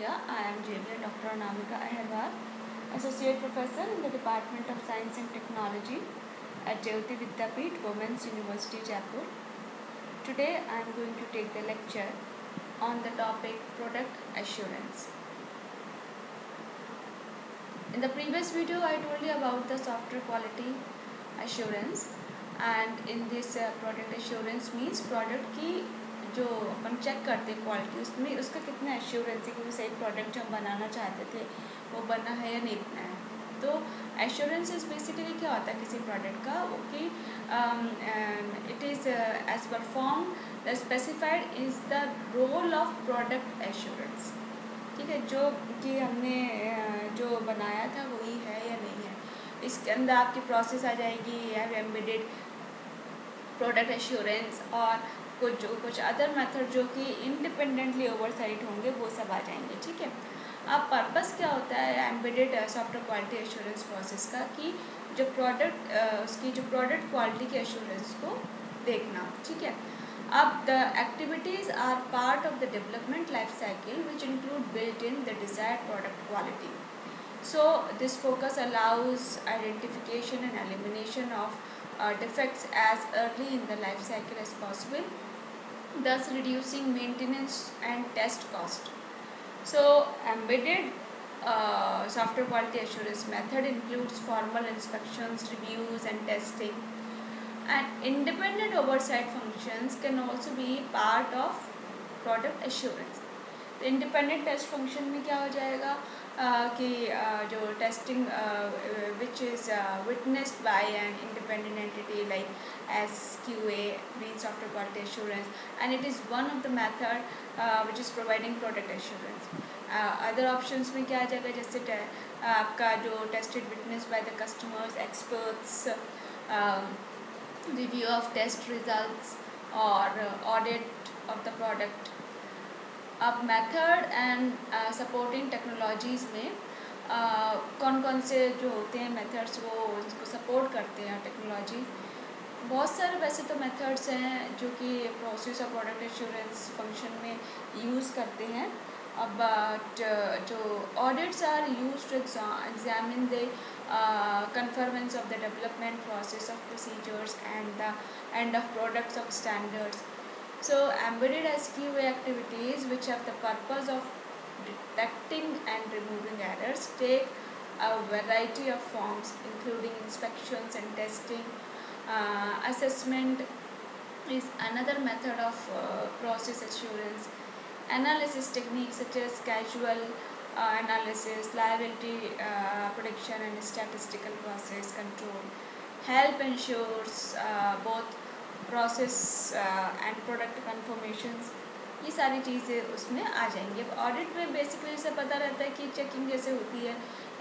India. I am JBL Dr. Anamika Aherwal, Associate Professor in the Department of Science and Technology at Jyoti Vidyapeeth, Women's University, Jaipur. Today I am going to take the lecture on the topic Product Assurance. In the previous video, I told you about the software quality assurance, and in this product assurance means product की जो अपन check करते हैं quality उसमें उसका कितना assurance है कि वो सही प्रोडक्ट जो हम बनाना चाहते थे वो बना है या नहीं बना है. तो एश्योरेंस इज बेसिकली क्या होता है किसी प्रोडक्ट का वो कि it is as per form the specified is the role of product assurance. ठीक है, जो कि हमने जो बनाया था वही है या नहीं है. इसके अंदर आपकी प्रोसेस आ जाएगी या एम्बेडेड प्रोडक्ट एश्योरेंस और कुछ अदर मेथड जो कि इंडिपेंडेंटली ओवरसाइट होंगे वो सब आ जाएंगे. ठीक है, अब पर्पस क्या होता है embedded software quality assurance process का कि जो प्रोडक्ट उसकी जो प्रोडक्ट क्वालिटी के एश्योरेंस को देखना. ठीक है, अब the activities are part of the development life cycle which include built in the desired product quality. So this focus allows identification and elimination of defects as early in the life cycle as possible, thus reducing maintenance and test cost. So embedded software quality assurance method includes formal inspections, reviews and testing, and independent oversight functions can also be part of product assurance. तो independent test function में क्या हो जाएगा कि जो testing which is witnessed by an independent entity like SQA means software quality assurance, and it is one of the method which is providing product assurance. Other options में क्या आ जाएगा जैसे आपका जो tested witness by the customers, experts, review of test results और audit of the product. अब method and supporting technologies में कौन कौन से जो होते हैं मेथड्स वो उसको सपोर्ट करते हैं. टेक्नोलॉजी बहुत सारे वैसे तो मेथड्स हैं जो कि प्रोसेस और प्रोडक्ट एश्योरेंस फंक्शन में यूज़ करते हैं. बट जो audits are use to examine the conformance of the development process of procedures and the end of products of standards. So embedded SQA activities which have the purpose of detecting and removing errors take a variety of forms including inspections and testing. Assessment is another method of process assurance. Analysis techniques such as causal analysis, liability prediction and statistical process control help ensures both process and product conformations. ये सारी चीज़ें उसमें आ जाएंगी. अब audit में basically इसे पता रहता है कि चेकिंग कैसे होती है.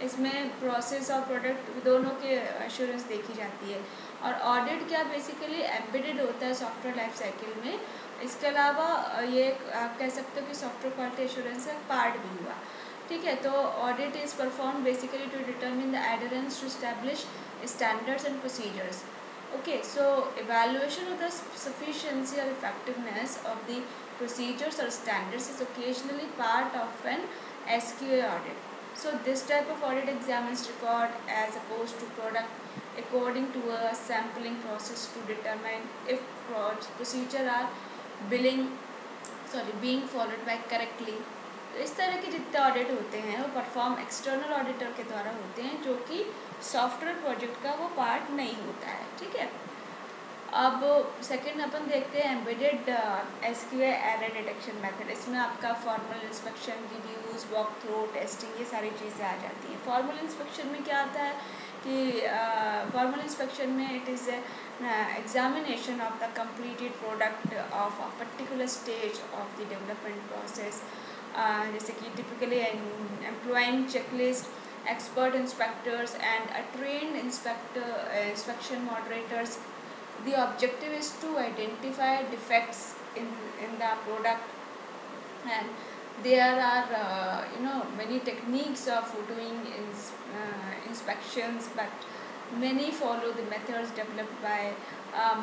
इसमें प्रोसेस और प्रोडक्ट दोनों के एश्योरेंस देखी जाती है. और ऑडिट क्या बेसिकली एम्बेडेड होता है सॉफ्टवेयर लाइफ साइकिल में. इसके अलावा ये आप कह सकते हो कि सॉफ्टवेयर क्वालिटी एश्योरेंस का पार्ट भी हुआ. ठीक है, तो audit is perform basically to determine the adherence to establish standards and procedures. Okay, so evaluation of the sufficiency or effectiveness of the procedures or standards is occasionally part of an SQA audit. So this type of audit examines record as opposed to product according to a sampling process to determine if procedure are being followed by correctly. तो इस तरह के जितने audit होते हैं वो perform external auditor के द्वारा होते हैं जो कि सॉफ्टवेयर प्रोजेक्ट का वो पार्ट नहीं होता है. ठीक है, अब सेकंड अपन देखते हैं embedded SQA error detection method. इसमें आपका formal inspection, reviews, walk through, testing ये सारी चीज़ें आ जाती हैं. फॉर्मल इंस्पेक्शन में क्या आता है कि फॉर्मल इंस्पेक्शन में it is examination of the completed product of a particular stage of the development process. जैसे कि typically employing checklist, expert inspectors and a trained inspection moderators. The objective is to identify defects in the product, and there are many techniques of doing inspections, but many follow the methods developed by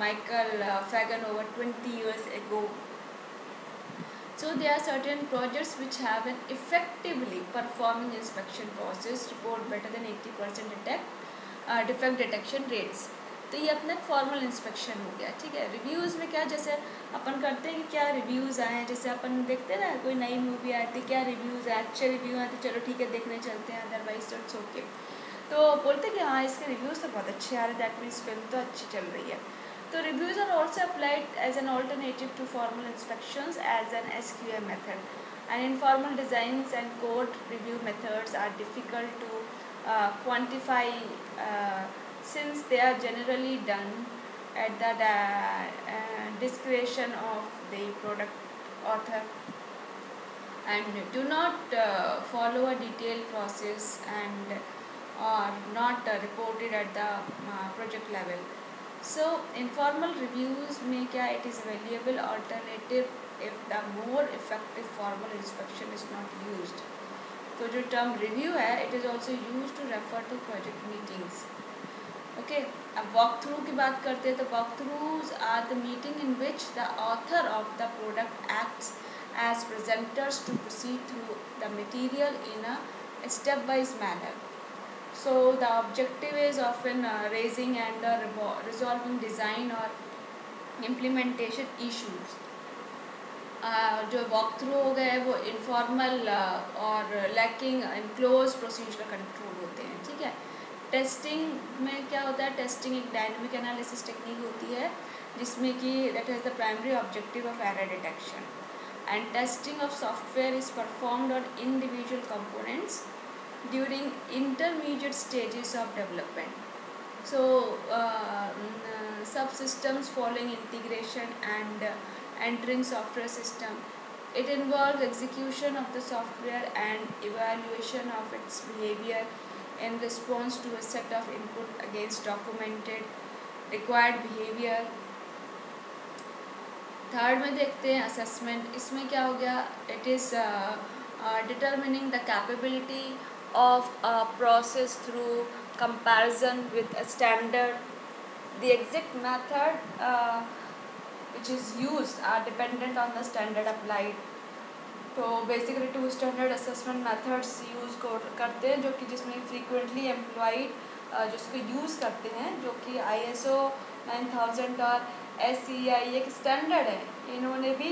Michael Fagan over 20 years ago. So there are certain projects which have an effectively performing inspection process report better than 80% defect detection rates. तो ये अपना formal inspection हो गया, ठीक है। Reviews में क्या, जैसे अपन करते हैं कि क्या रिव्यूज़ आए हैं, जैसे अपन देखते हैं ना कोई नई मूवी आती है, क्या रिव्यूज़ आए, अच्छे रिव्यू आए तो चलो ठीक है देखने चलते हैं, अदरवाइज तो इट्स ओके। तो बोलते हैं कि हाँ इसके रिव्यूज़ तो बहुत अच्छे आ रहे हैं, दैट मीन्स फिल्म तो अच्छी चल रही है। So reviews are also applied as an alternative to formal inspections as an SQA method. And informal designs and code review methods are difficult to quantify since they are generally done at the discretion of the product author and do not follow a detailed process and are not reported at the project level. So informal reviews में क्या, it is a valuable alternative if the more effective formal inspection is not used. तो जो term review है, it is also used to refer to project meetings. Okay, अब walk through की बात करते हैं तो walk throughs are the meeting in which the author of the product acts as presenters to proceed through the material in a step-wise manner. So the objective is often raising and resolving design or implementation issues. जो walk through हो गए वो informal और lacking in close procedure control होते हैं, ठीक है। Testing में क्या होता है, टेस्टिंग एक डायनेमिक एनालिसिस टेक्निक होती है जिसमें कि that has the primary objective of error detection and testing of software is performed on individual components during intermediate stages of development. So subsystems following integration and entering software system. It involves execution of the software and evaluation of its behavior in response to a set of input against documented required behavior. Third में देखते हैं assessment. इसमें क्या हो गया, it is determining the capability of a process through comparison with a standard. The exact method which is used are dependent on the standard applied. तो basically 2 standard assessment methods use करते हैं जो कि जिसमें फ्रीक्वेंटली एम्प्लॉयड जिसको use करते हैं, जो कि ISO 9000 और SCI एक स्टैंडर्ड है। इन्होंने भी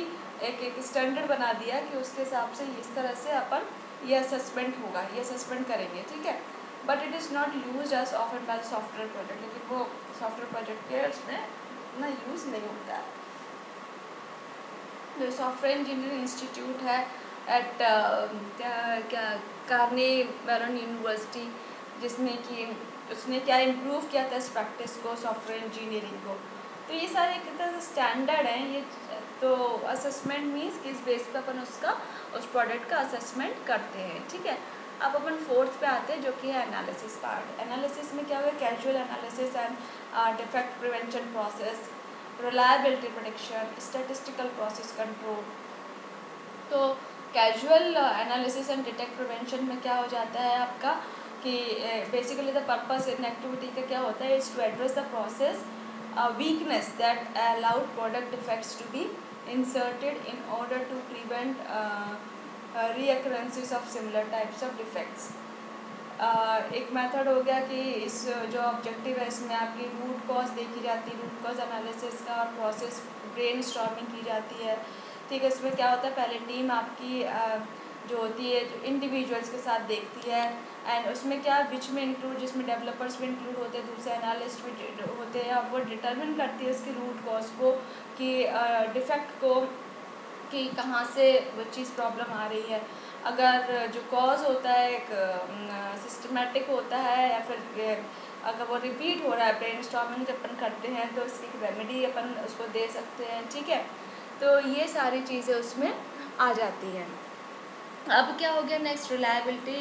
एक स्टैंडर्ड बना दिया कि उसके हिसाब से इस तरह से अपन ये असेसमेंट होगा, ये असेसमेंट करेंगे, ठीक है। But it is not use as often by software project, लेकिन वो सॉफ्टवेयर प्रोजेक्ट के उसमें इतना यूज़ नहीं होता है। जो सॉफ्टवेयर इंजीनियरिंग इंस्टीट्यूट है एट क्या कार्ने मेलन यूनिवर्सिटी, जिसमें कि उसने क्या इम्प्रूव किया था इस प्रैक्टिस को, सॉफ्टवेयर इंजीनियरिंग को। तो ये सारे एक तरह से स्टैंडर्ड हैं ये। तो असेसमेंट मीन्स किस बेस पे अपन उस प्रोडक्ट का असेसमेंट करते हैं, ठीक है। अब अपन फोर्थ पे आते हैं जो कि है एनालिसिस पार्ट। एनालिसिस में क्या हुआ, casual analysis and defect prevention process, reliability prediction, statistical process control. तो casual analysis and detect prevention में क्या हो जाता है आपका कि basically the purpose in activity का क्या होता है, is to address the process weakness that allowed product defects to be inserted in order to prevent reoccurrences of similar types of defects. एक मेथड हो गया कि इस जो ऑब्जेक्टिव है इसमें आपकी रूट कॉज देखी जाती है, रूट कॉज एनालिसिस का और प्रोसेस ब्रेन स्टॉर्मिंग की जाती है, ठीक है। इसमें क्या होता है, पहले टीम आपकी जो होती है जो इंडिविजुअल्स के साथ देखती है एंड उसमें क्या विच में इंक्लूड, जिसमें डेवलपर्स भी इंक्लूड होते हैं, दूसरे एनालिस्ट भी होते हैं। अब वो डिटरमिन करती है इसकी रूट कॉज को कि डिफेक्ट को कि कहाँ से वो चीज़ प्रॉब्लम आ रही है। अगर जो कॉज होता है एक सिस्टमेटिक होता है या फिर अगर वो रिपीट हो रहा है, ब्रेन स्टॉर्मिंग जब अपन करते हैं तो उसकी एक रेमेडी अपन उसको दे सकते हैं, ठीक है। तो ये सारी चीज़ें उसमें आ जाती हैं। अब क्या हो गया नेक्स्ट, रिलायबिलिटी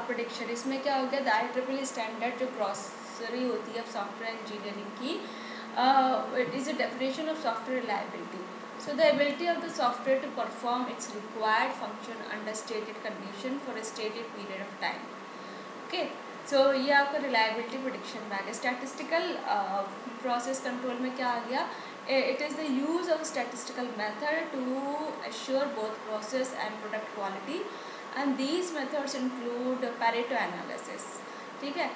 प्रेडिक्शन। इसमें क्या हो गया, द IEEE स्टैंडर्ड जो ग्रॉसरी होती है सॉफ्टवेयर इंजीनियरिंग की, it is a definition of software reliability. So the ability of the software to perform its required function under stated condition for a stated period of time. Okay, so ये आपका reliability prediction में आ गया। Statistical process control में क्या आ गया, It is the use of statistical method to assure both process and product quality, and these methods include Pareto analysis. ठीक है,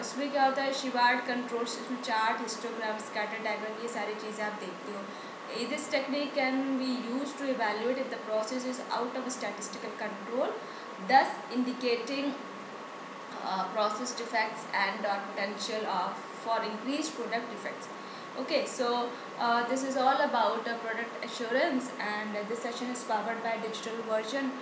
इसमें क्या होता है, शिवार्ड कंट्रोल, इसमें चार्ट, हिस्टोग्राम, स्कैटर डायग्राम, ये सारी चीज़ें आप देखते हो. This technique can be used to evaluate if the process is out of statistical control, thus indicating process defects and potential for increased product defects. Okay, so this is all about product assurance, and this session is powered by digital version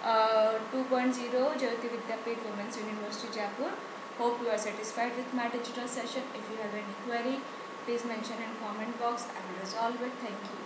2.0 Jayoti Vidyapeeth Women's University Jaipur. Hope you are satisfied with my digital session. If you have any query, please mention in comment box. I will resolve it. Thank you.